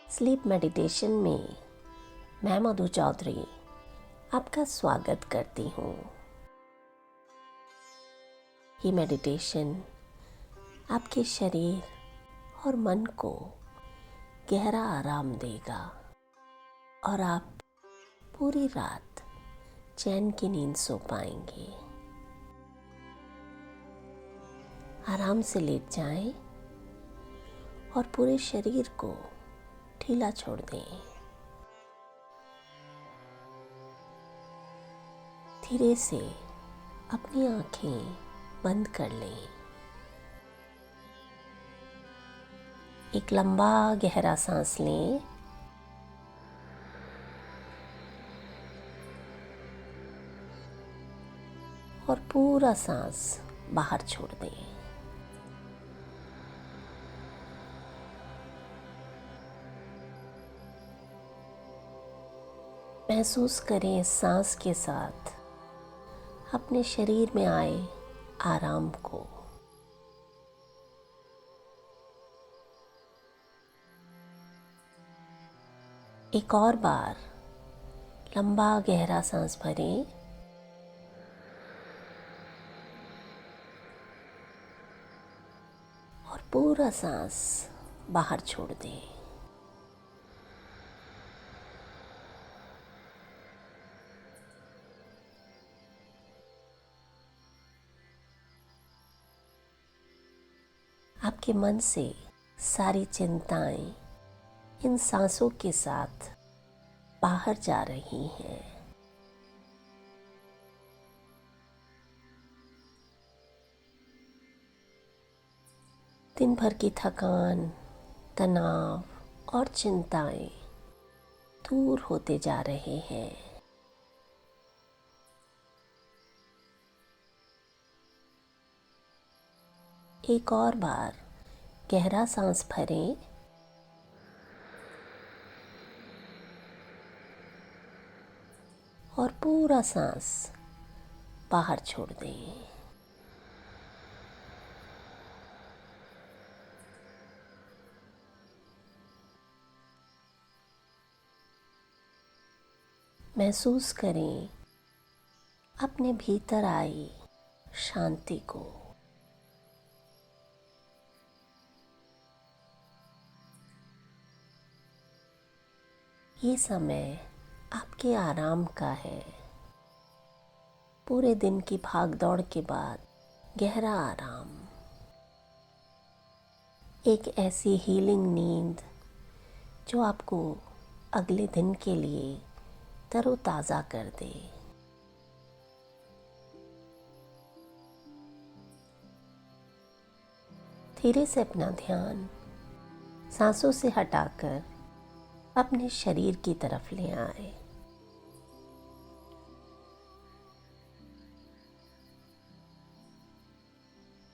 Sleep meditation में मैं मधु चौधरी आपका स्वागत करती हूँ। ये मेडिटेशन आपके शरीर और मन को गहरा आराम देगा और आप पूरी रात चैन की नींद सो पाएंगे। आराम से लेट जाएं और पूरे शरीर को ढीला छोड़ दें। धीरे से अपनी आंखें बंद कर लें। एक लंबा गहरा सांस लें और पूरा सांस बाहर छोड़ दें। महसूस करें सांस के साथ अपने शरीर में आए आराम को। एक और बार लंबा गहरा सांस भरें और पूरा सांस बाहर छोड़ दें। आपके मन से सारी चिंताएं इन सांसों के साथ बाहर जा रही हैं। दिन भर की थकान, तनाव और चिंताएं दूर होते जा रहे हैं। एक और बार गहरा सांस भरें और पूरा सांस बाहर छोड़ दें। महसूस करें अपने भीतर आई शांति को। ये समय आपके आराम का है। पूरे दिन की भागदौड़ के बाद गहरा आराम, एक ऐसी हीलिंग नींद जो आपको अगले दिन के लिए तरोताज़ा कर दे। धीरे से अपना ध्यान सांसों से हटाकर अपने शरीर की तरफ ले आए।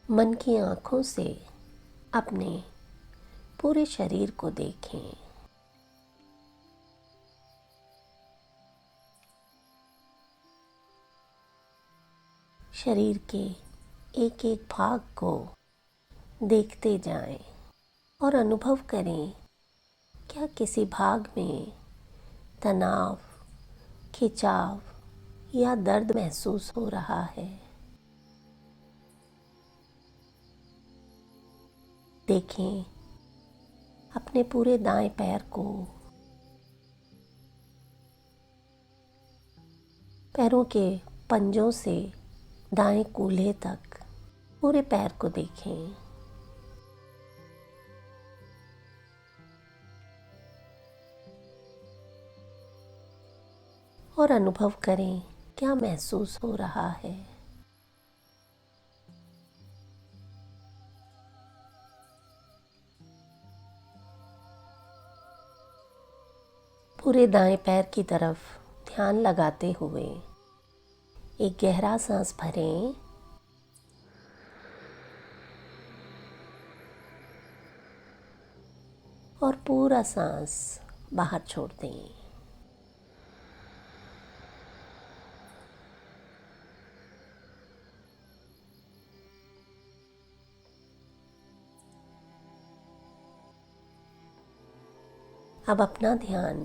मन की आंखों से अपने पूरे शरीर को देखें। शरीर के एक एक भाग को देखते जाएं और अनुभव करें क्या किसी भाग में तनाव, खिंचाव या दर्द महसूस हो रहा है। देखें अपने पूरे दाएं पैर को, पैरों के पंजों से दाएं कूल्हे तक पूरे पैर को देखें। और अनुभव करें क्या महसूस हो रहा है। पूरे दाएं पैर की तरफ ध्यान लगाते हुए एक गहरा सांस भरें और पूरा सांस बाहर छोड़ दें। अब अपना ध्यान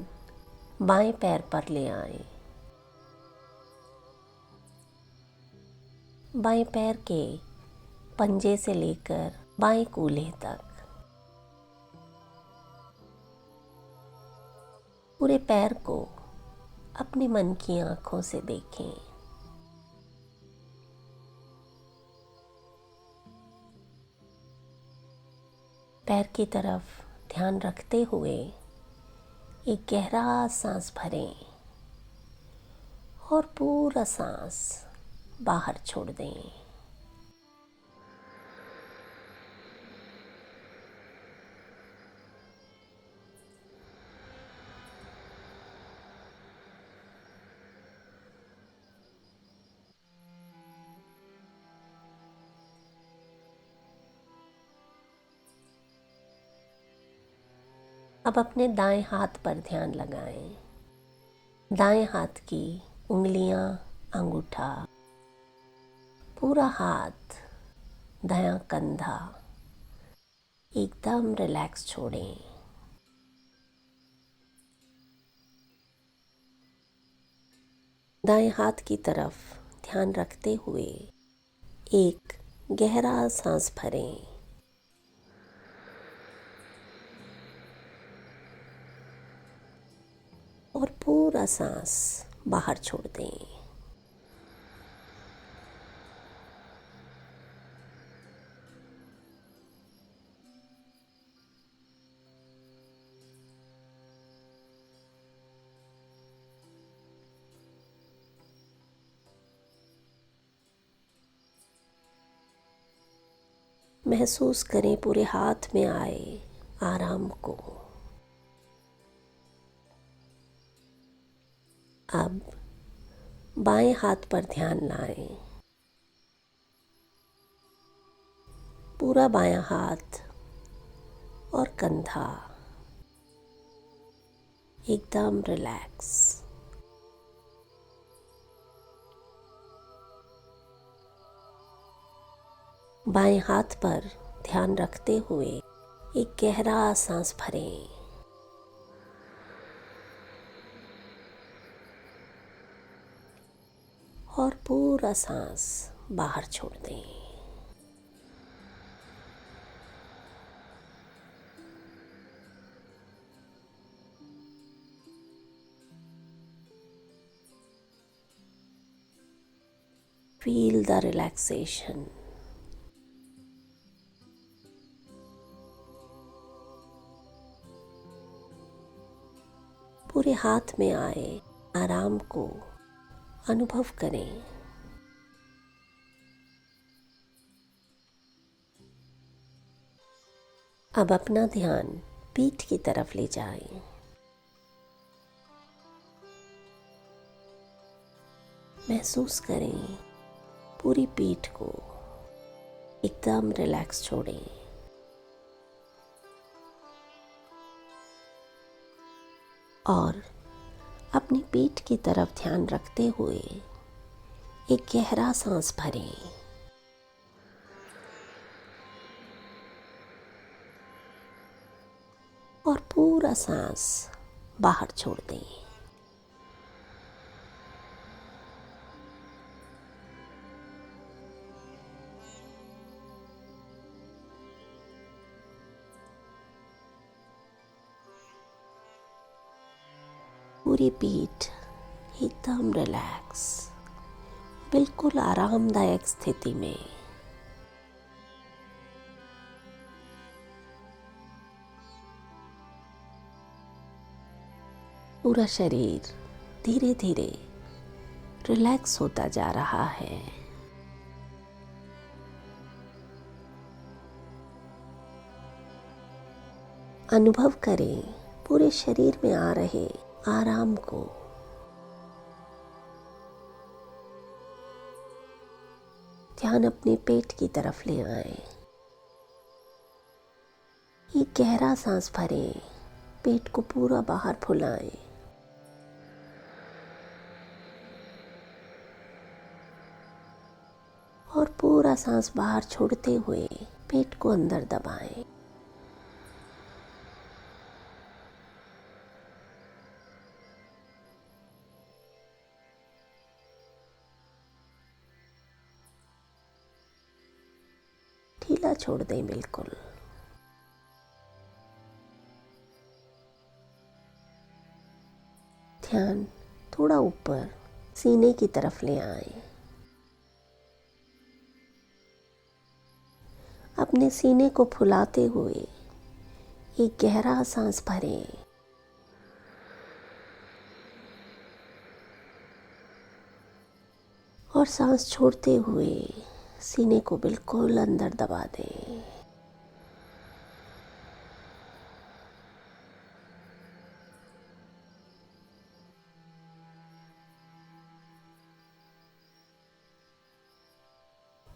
बाएं पैर पर ले आए। बाएं पैर के पंजे से लेकर बाएं कूल्हे तक पूरे पैर को अपने मन की आंखों से देखें। पैर की तरफ ध्यान रखते हुए एक गहरा सांस भरें और पूरा सांस बाहर छोड़ दें। अब अपने दाएं हाथ पर ध्यान लगाएं। दाएं हाथ की उंगलियां, अंगूठा, पूरा हाथ, दायां कंधा एकदम रिलैक्स छोड़ें। दाएं हाथ की तरफ ध्यान रखते हुए एक गहरा सांस भरें और पूरा सांस बाहर छोड़ दें। महसूस करें पूरे हाथ में आए आराम को। अब बाएं हाथ पर ध्यान लाएं। पूरा बायां हाथ और कंधा एकदम रिलैक्स। बाएं हाथ पर ध्यान रखते हुए एक गहरा सांस भरें और पूरा सांस बाहर छोड़ दें। Feel the relaxation. पूरे हाथ में आए आराम को अनुभव करें। अब अपना ध्यान पीठ की तरफ ले जाएं। महसूस करें पूरी पीठ को एकदम रिलैक्स छोड़ें। और अपनी पीठ की तरफ ध्यान रखते हुए एक गहरा सांस भरें और पूरा सांस बाहर छोड़ दें। पूरी पीठ एकदम रिलैक्स, बिल्कुल आरामदायक स्थिति में। पूरा शरीर धीरे धीरे रिलैक्स होता जा रहा है। अनुभव करें पूरे शरीर में आ रहे आराम को। ध्यान अपने पेट की तरफ ले आए। एक गहरा सांस भरें, पेट को पूरा बाहर फुलाएं और पूरा सांस बाहर छोड़ते हुए पेट को अंदर दबाएं। ढीला छोड़ दें बिल्कुल। ध्यान थोड़ा ऊपर सीने की तरफ ले आए। अपने सीने को फुलाते हुए एक गहरा सांस भरें और सांस छोड़ते हुए सीने को बिल्कुल अंदर दबा दें।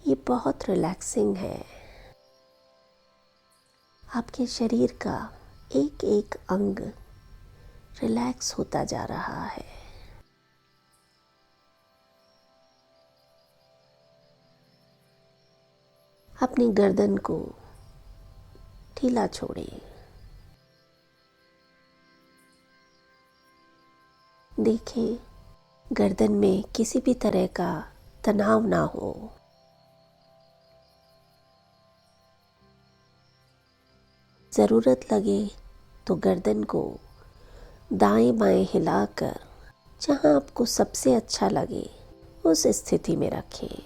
ये बहुत रिलैक्सिंग है। आपके शरीर का एक एक अंग रिलैक्स होता जा रहा है। अपनी गर्दन को ढीला छोड़ें। देखें गर्दन में किसी भी तरह का तनाव ना हो। ज़रूरत लगे तो गर्दन को दाएं बाएं हिलाकर जहां आपको सबसे अच्छा लगे उस स्थिति में रखें।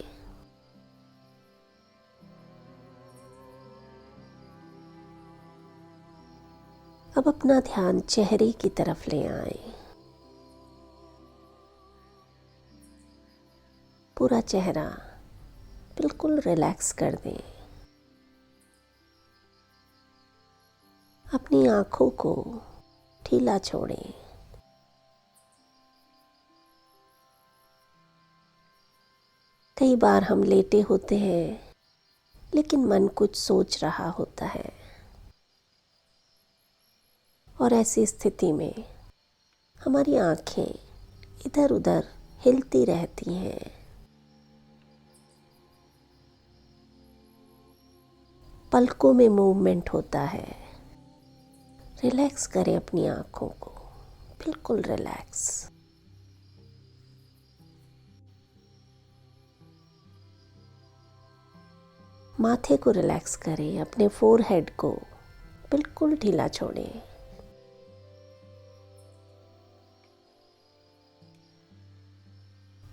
अब अपना ध्यान चेहरे की तरफ ले आएं। पूरा चेहरा बिल्कुल रिलैक्स कर दें। अपनी आँखों को ढीला छोड़ें। कई बार हम लेटे होते हैं लेकिन मन कुछ सोच रहा होता है और ऐसी स्थिति में हमारी आँखें इधर उधर हिलती रहती हैं। पलकों में मूवमेंट होता है। रिलैक्स करें अपनी आँखों को, बिल्कुल रिलैक्स। माथे को रिलैक्स करें, अपने फोरहेड को बिल्कुल ढीला छोड़ें।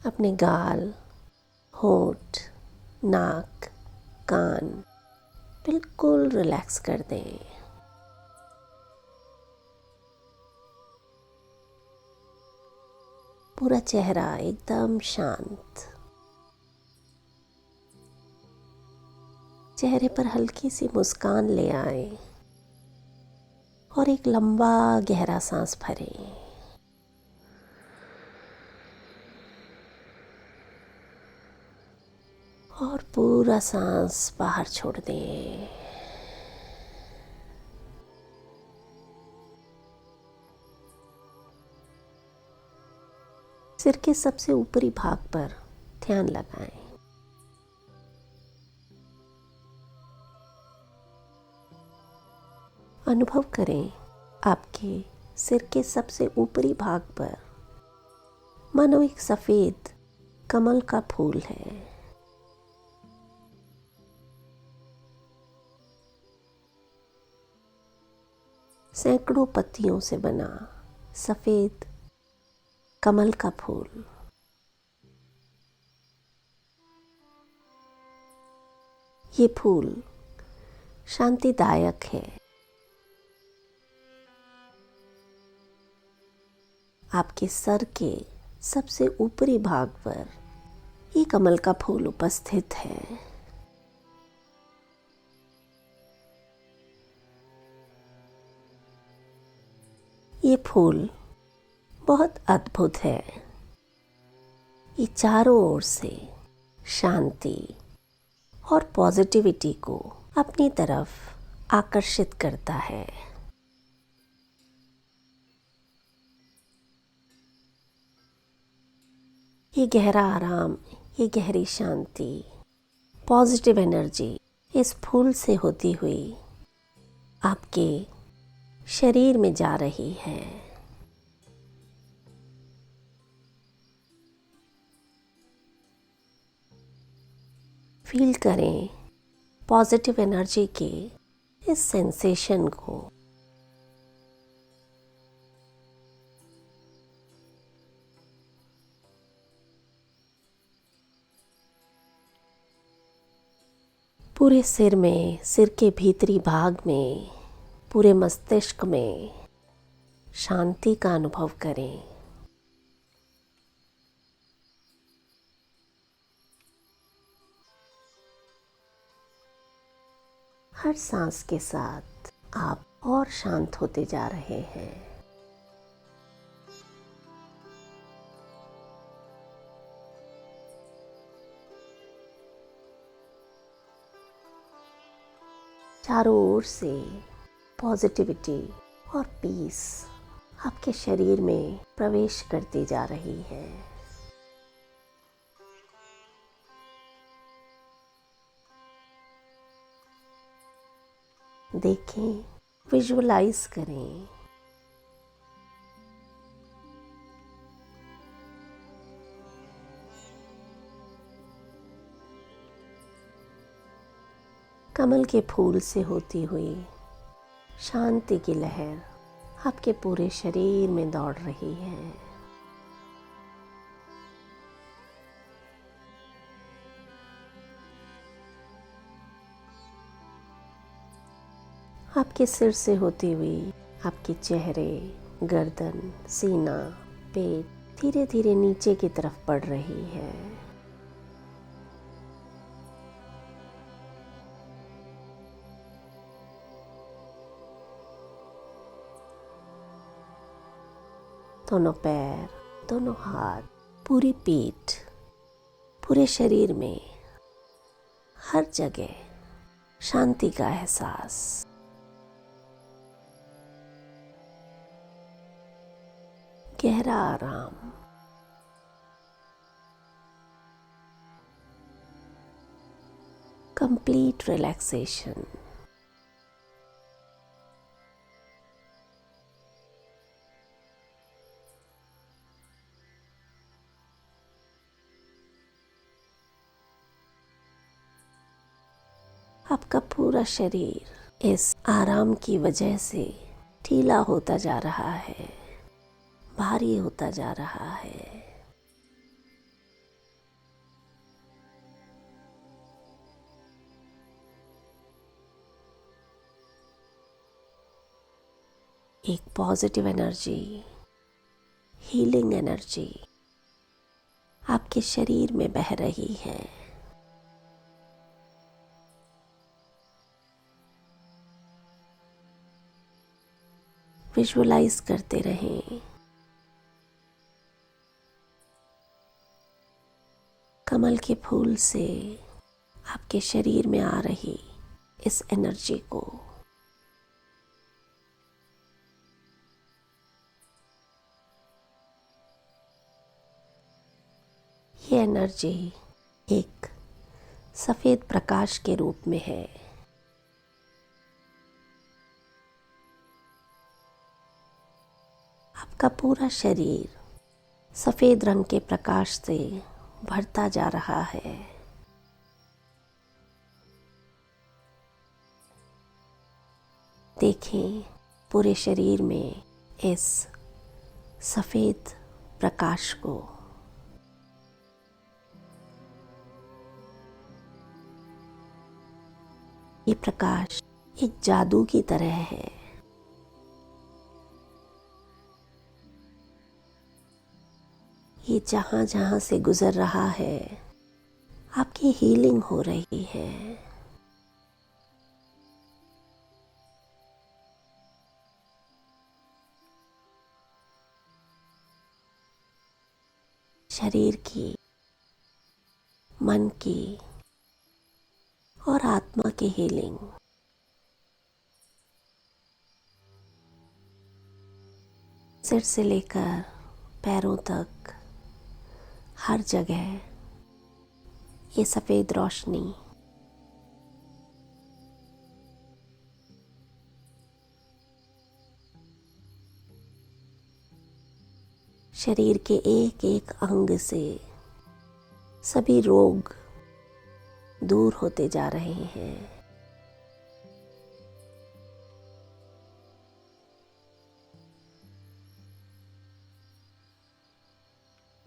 अपने गाल, होंठ, नाक, कान बिल्कुल रिलैक्स कर दें। पूरा चेहरा एकदम शांत। चेहरे पर हल्की सी मुस्कान ले आए और एक लंबा गहरा सांस भरें। और पूरा सांस बाहर छोड़ दें। सिर के सबसे ऊपरी भाग पर ध्यान लगाएं। अनुभव करें आपके सिर के सबसे ऊपरी भाग पर मानो एक सफेद कमल का फूल है। सैकड़ों पत्तियों से बना सफेद कमल का फूल। ये फूल शांतिदायक है। आपके सर के सबसे ऊपरी भाग पर ये कमल का फूल उपस्थित है। ये फूल बहुत अद्भुत है। ये चारों ओर से शांति और पॉजिटिविटी को अपनी तरफ आकर्षित करता है। ये गहरा आराम, ये गहरी शांति, पॉजिटिव एनर्जी इस फूल से होती हुई आपके शरीर में जा रही है। फील करें पॉजिटिव एनर्जी के इस सेंसेशन को पूरे सिर में, सिर के भीतरी भाग में, पूरे मस्तिष्क में शांति का अनुभव करें। हर सांस के साथ आप और शांत होते जा रहे हैं। चारों ओर से पॉजिटिविटी और पीस आपके शरीर में प्रवेश करती जा रही है। देखें, विजुअलाइज करें। कमल के फूल से होती हुई शांति की लहर आपके पूरे शरीर में दौड़ रही है। आपके सिर से होती हुई आपके चेहरे, गर्दन, सीना, पेट धीरे धीरे नीचे की तरफ बढ़ रही है। दोनों पैर, दोनों हाथ, पूरी पीठ, पूरे शरीर में हर जगह शांति का एहसास। गहरा आराम। Complete relaxation. आपका पूरा शरीर इस आराम की वजह से ढीला होता जा रहा है, भारी होता जा रहा है। एक पॉजिटिव एनर्जी, हीलिंग एनर्जी आपके शरीर में बह रही है। विजुअलाइज करते रहें। कमल के फूल से आपके शरीर में आ रही इस एनर्जी को ये एनर्जी एक सफेद प्रकाश के रूप में है। आपका पूरा शरीर सफेद रंग के प्रकाश से भरता जा रहा है। देखें पूरे शरीर में इस सफेद प्रकाश को। ये प्रकाश एक जादू की तरह है। ये जहां जहां से गुजर रहा है आपकी हीलिंग हो रही है। शरीर की, मन की और आत्मा की हीलिंग। सिर से लेकर पैरों तक हर जगह ये सफेद रोशनी शरीर के एक एक अंग से सभी रोग दूर होते जा रहे हैं।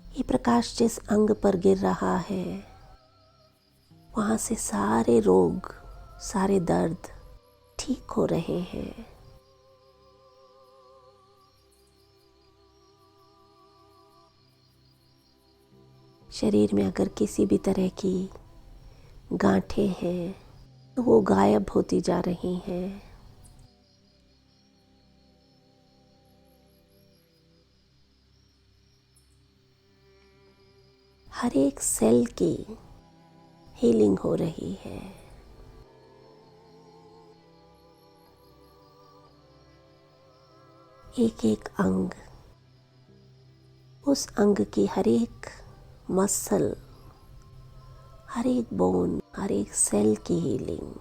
ये प्रकाश जिस अंग पर गिर रहा है वहाँ से सारे रोग, सारे दर्द ठीक हो रहे हैं। शरीर में अगर किसी भी तरह की गांठें हैं तो वो गायब होती जा रही हैं। हर एक सेल की हीलिंग हो रही है। एक एक अंग, उस अंग की हर एक मसल, हर एक बोन, हर एक सेल की हीलिंग।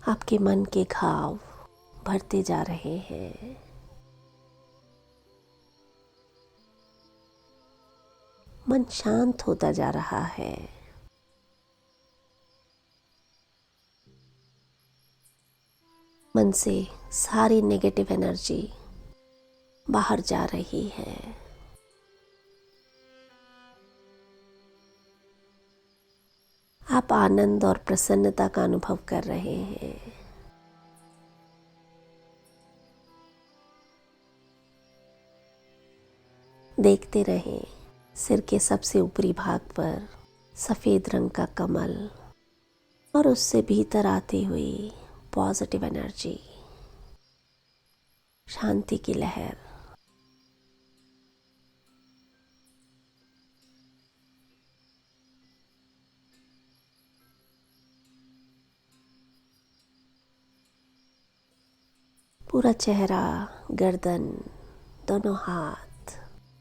आपके मन के घाव भरते जा रहे हैं। मन शांत होता जा रहा है। मन से सारी नेगेटिव एनर्जी बाहर जा रही है। आप आनंद और प्रसन्नता का अनुभव कर रहे हैं। देखते रहें सिर के सबसे ऊपरी भाग पर सफेद रंग का कमल और उससे भीतर आती हुई पॉजिटिव एनर्जी, शांति की लहर। पूरा चेहरा, गर्दन, दोनों हाथ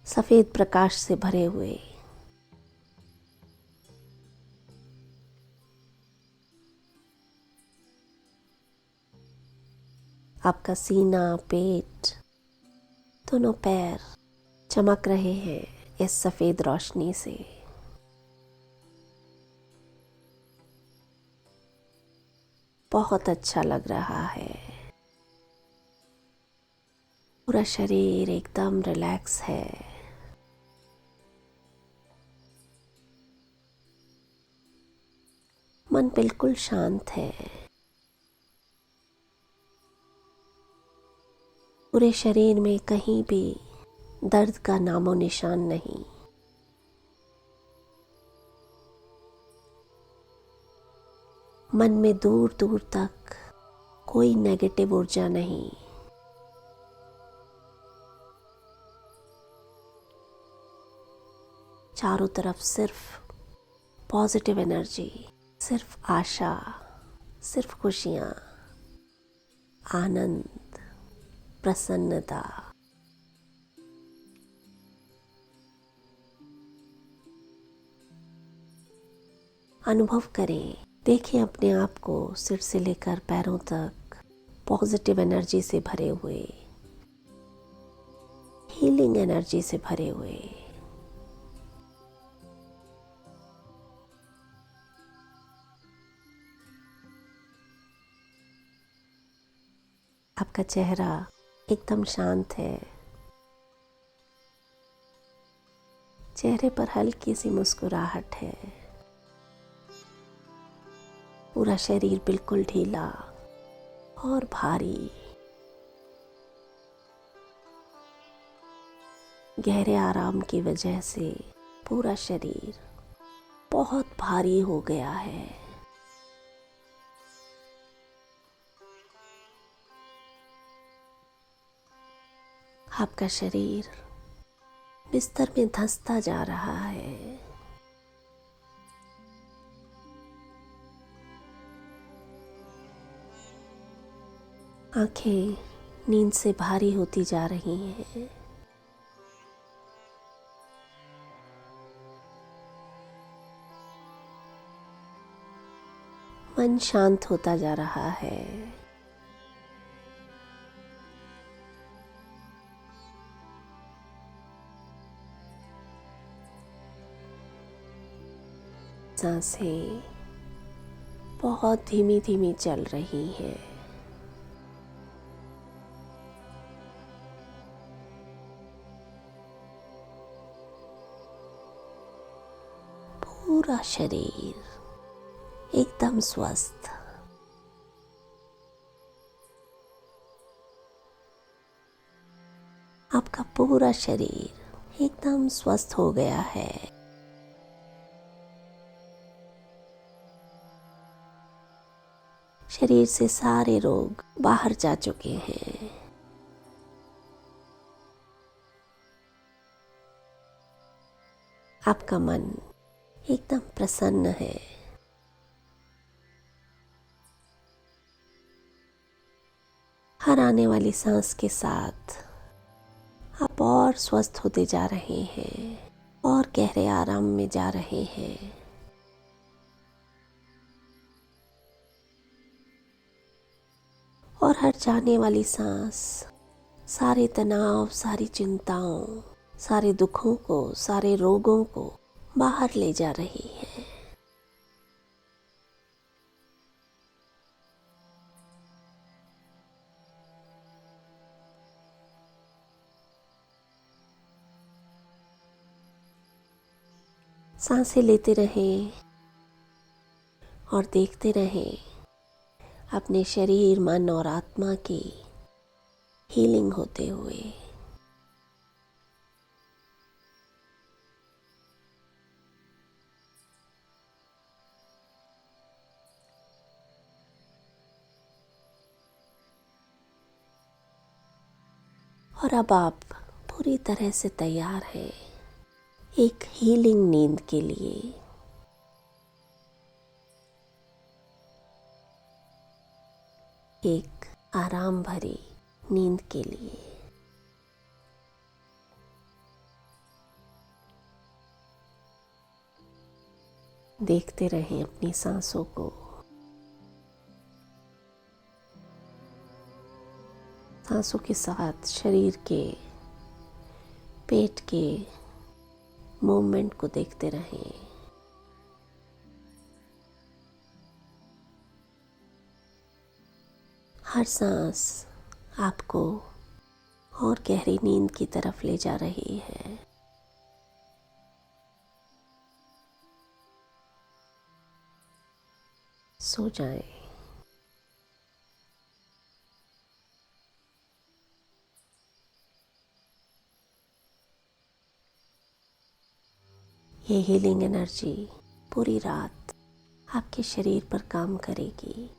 सफेद प्रकाश से भरे हुए। आपका सीना, पेट, दोनों पैर चमक रहे हैं इस सफेद रोशनी से। बहुत अच्छा लग रहा है। पूरा शरीर एकदम रिलैक्स है। मन बिल्कुल शांत है। पूरे शरीर में कहीं भी दर्द का नामो निशान नहीं। मन में दूर दूर तक कोई नेगेटिव ऊर्जा नहीं। चारों तरफ सिर्फ पॉजिटिव एनर्जी, सिर्फ आशा, सिर्फ खुशियाँ, आनंद, प्रसन्नता। अनुभव करें, देखें अपने आप को सिर से लेकर पैरों तक पॉजिटिव एनर्जी से भरे हुए, हीलिंग एनर्जी से भरे हुए। आपका चेहरा एकदम शांत है। चेहरे पर हल्की सी मुस्कुराहट है। पूरा शरीर बिल्कुल ढीला और भारी। गहरे आराम की वजह से पूरा शरीर बहुत भारी हो गया है। आपका शरीर बिस्तर में धंसता जा रहा है। आंखें नींद से भारी होती जा रही हैं। मन शांत होता जा रहा है। सांसें बहुत धीमी धीमी चल रही हैं। पूरा शरीर एकदम स्वस्थ। आपका पूरा शरीर एकदम स्वस्थ हो गया है। शरीर से सारे रोग बाहर जा चुके हैं। आपका मन एकदम प्रसन्न है। हर आने वाली सांस के साथ आप और स्वस्थ होते जा रहे हैं और गहरे आराम में जा रहे हैं। और हर जाने वाली सांस सारे तनाव, सारी चिंताओं, सारे दुखों को, सारे रोगों को बाहर ले जा रही है। सांसें लेते रहें और देखते रहें अपने शरीर, मन और आत्मा की हीलिंग होते हुए। और अब आप पूरी तरह से तैयार हैं एक हीलिंग नींद के लिए। एक आराम भरी नींद के लिए। देखते रहें अपनी सांसों को। सांसों के साथ शरीर के, पेट के मूवमेंट को देखते रहें। हर सांस आपको और गहरी नींद की तरफ ले जा रही है। सो जाएं। ये हीलिंग एनर्जी पूरी रात आपके शरीर पर काम करेगी।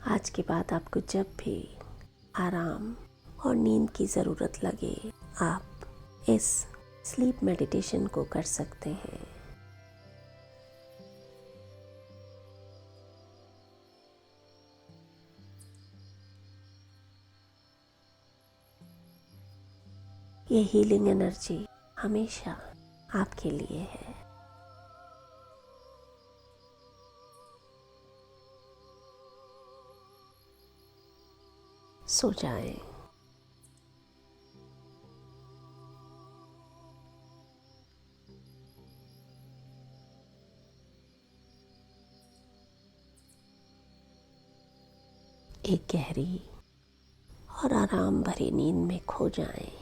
आज के बाद आपको जब भी आराम और नींद की ज़रूरत लगे, आप इस स्लीप मेडिटेशन को कर सकते हैं। ये हीलिंग एनर्जी हमेशा आपके लिए है। सो जाएं। एक गहरी और आराम भरी नींद में खो जाएं।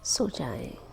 सो जाएं।